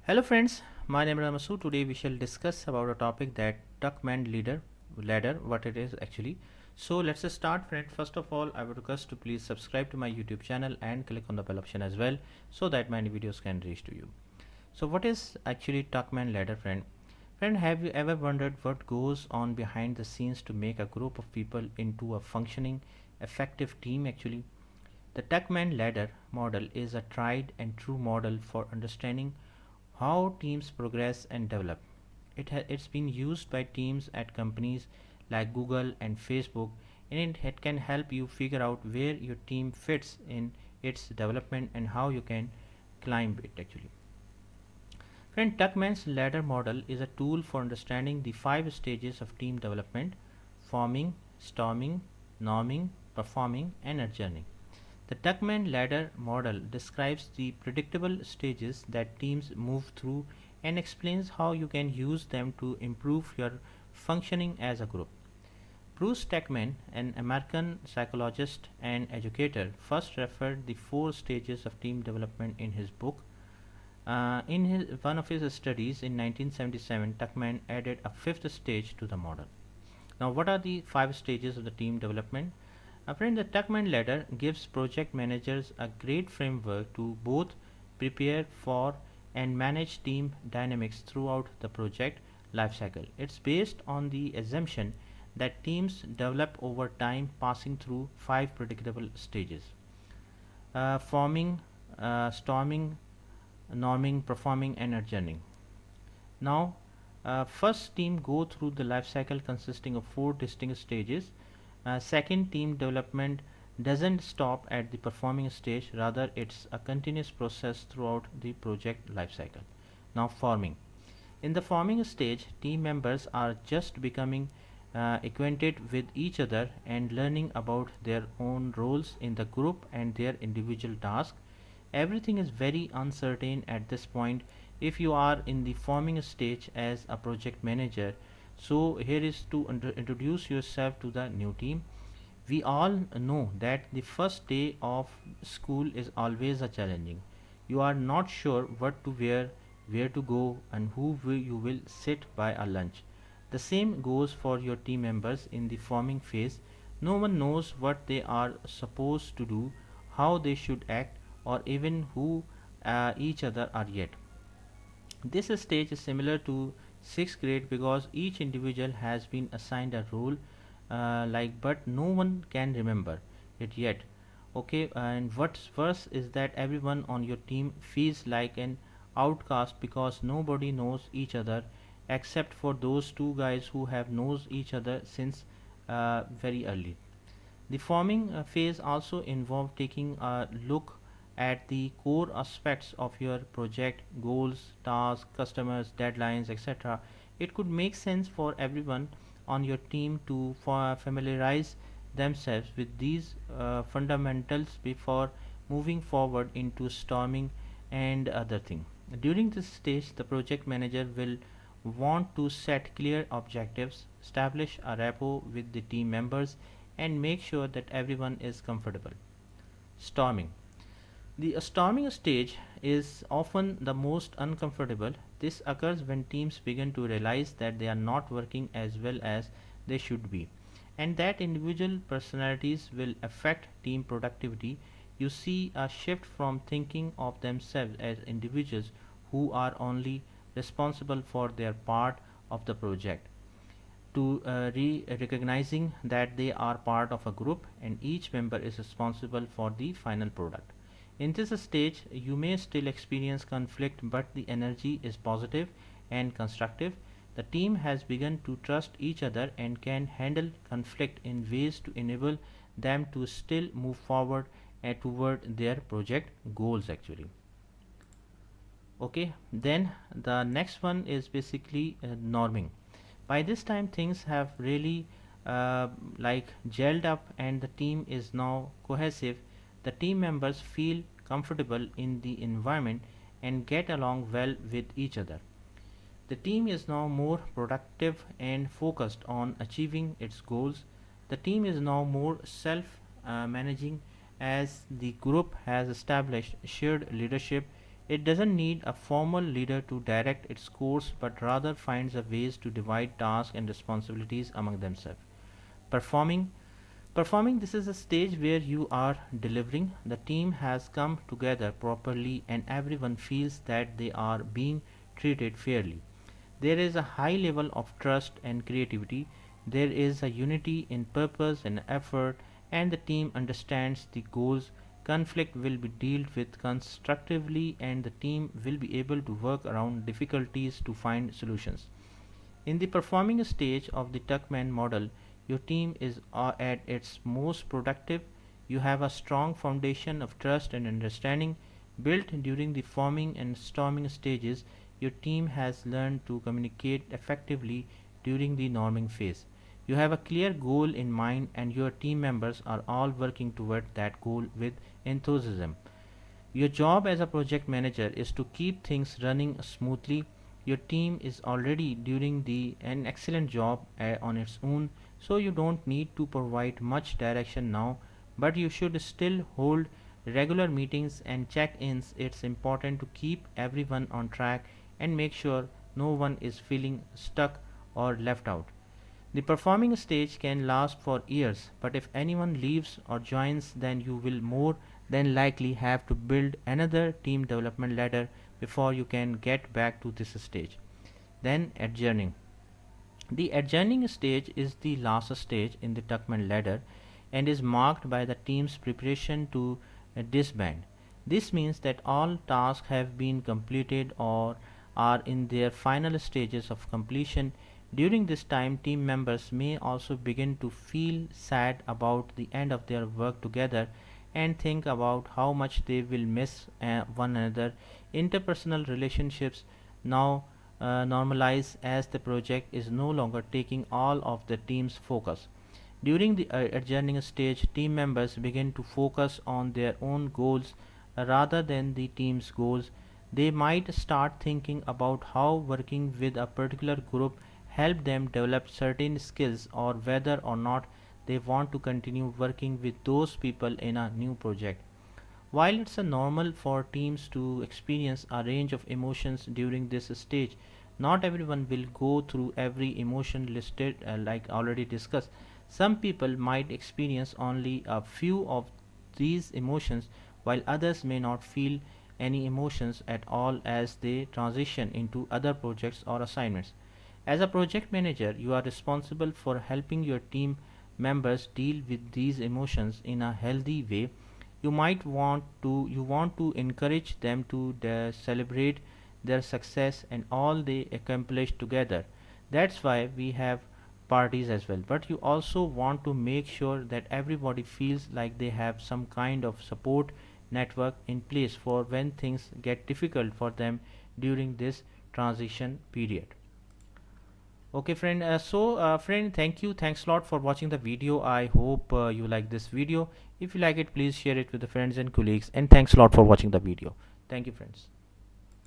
Hello friends, my name is Ramasu. Today we shall discuss about a topic that Tuckman ladder, what it is actually. So let's just start friend. First of all, I would request to please subscribe to my YouTube channel and click on the bell option as well so that my videos can reach to you. So what is actually Tuckman ladder friend? Friend, have you ever wondered what goes on behind the scenes to make a group of people into a functioning, effective team actually? The Tuckman ladder model is a tried and true model for understanding how teams progress and develop. It's been used by teams at companies like Google and Facebook, and it can help you figure out where your team fits in its development and how you can climb it actually. Friend, Tuckman's ladder model is a tool for understanding the five stages of team development: forming, storming, norming, performing, and adjourning. The Tuckman ladder model describes the predictable stages that teams move through and explains how you can use them to improve your functioning as a group. Bruce Tuckman, an American psychologist and educator, first referred the four stages of team development in his book. One of his studies in 1977, Tuckman added a fifth stage to the model. Now, what are the five stages of the team development? Friend, the Tuckman ladder gives project managers a great framework to both prepare for and manage team dynamics throughout the project lifecycle. It's based on the assumption that teams develop over time, passing through five predictable stages: forming, storming, norming, performing, and adjourning. Now, first team go through the life cycle consisting of four distinct stages. Second, team development doesn't stop at the performing stage, rather it's a continuous process throughout the project life cycle. Now, forming. In the forming stage, team members are just becoming acquainted with each other and learning about their own roles in the group and their individual tasks. Everything is very uncertain at this point if you are in the forming stage as a project manager. So here is to introduce yourself to the new team. We all know that the first day of school is always a challenging. You are not sure what to wear, where to go, and you will sit by a lunch. The same goes for your team members in the forming phase. No one knows what they are supposed to do, how they should act, or even who each other are yet. This stage is similar to sixth grade because each individual has been assigned a role, but no one can remember it yet. Okay, and what's worse is that everyone on your team feels like an outcast because nobody knows each other except for those two guys who have known each other since very early. The forming phase also involved taking a look at the core aspects of your project: goals, tasks, customers, deadlines, etc. It could make sense for everyone on your team to familiarize themselves with these fundamentals before moving forward into storming and other thing. During this stage, the project manager will want to set clear objectives, establish a rapport with the team members, and make sure that everyone is comfortable. Storming. The storming stage is often the most uncomfortable. This occurs when teams begin to realize that they are not working as well as they should be, and that individual personalities will affect team productivity. You see a shift from thinking of themselves as individuals who are only responsible for their part of the project to recognizing that they are part of a group and each member is responsible for the final product. In this stage, you may still experience conflict, but the energy is positive and constructive. The team has begun to trust each other and can handle conflict in ways to enable them to still move forward toward their project goals actually. Okay, then the next one is basically norming. By this time, things have really gelled up, and the team is now cohesive. The team members feel comfortable in the environment and get along well with each other. The team is now more productive and focused on achieving its goals. The team is now more self managing as the group has established shared leadership. It doesn't need a formal leader to direct its course, but rather finds a ways to divide tasks and responsibilities among themselves. Performing Performing, this is a stage where you are delivering. The team has come together properly and everyone feels that they are being treated fairly. There is a high level of trust and creativity. There is a unity in purpose and effort, and the team understands the goals. Conflict will be dealt with constructively, and the team will be able to work around difficulties to find solutions. In the performing stage of the Tuckman model, your team is at its most productive. You have a strong foundation of trust and understanding built during the forming and storming stages. Your team has learned to communicate effectively during the norming phase. You have a clear goal in mind, and your team members are all working toward that goal with enthusiasm. Your job as a project manager is to keep things running smoothly. Your team is already doing an excellent job on its own, so you don't need to provide much direction now, but you should still hold regular meetings and check-ins. It's important to keep everyone on track and make sure no one is feeling stuck or left out. The performing stage can last for years, but if anyone leaves or joins, then you will more than likely have to build another team development ladder before you can get back to this stage. Then adjourning. The adjourning stage is the last stage in the Tuckman ladder and is marked by the team's preparation to disband. This means that all tasks have been completed or are in their final stages of completion. During this time, team members may also begin to feel sad about the end of their work together and think about how much they will miss one another. Interpersonal relationships now normalize as the project is no longer taking all of the team's focus. During the adjourning stage, team members begin to focus on their own goals rather than the team's goals. They might start thinking about how working with a particular group help them develop certain skills or whether or not they want to continue working with those people in a new project. While it's a normal for teams to experience a range of emotions during this stage, not everyone will go through every emotion listed like already discussed. Some people might experience only a few of these emotions while others may not feel any emotions at all as they transition into other projects or assignments. As a project manager, you are responsible for helping your team members deal with these emotions in a healthy way. You want to encourage them to celebrate their success and all they accomplish together. That's why we have parties as well. But you also want to make sure that everybody feels like they have some kind of support network in place for when things get difficult for them during this transition period. Okay friend, friend, thanks a lot for watching the video. I hope you like this video. If you like it, please share it with the friends and colleagues, and thanks a lot for watching the video. Thank you friends.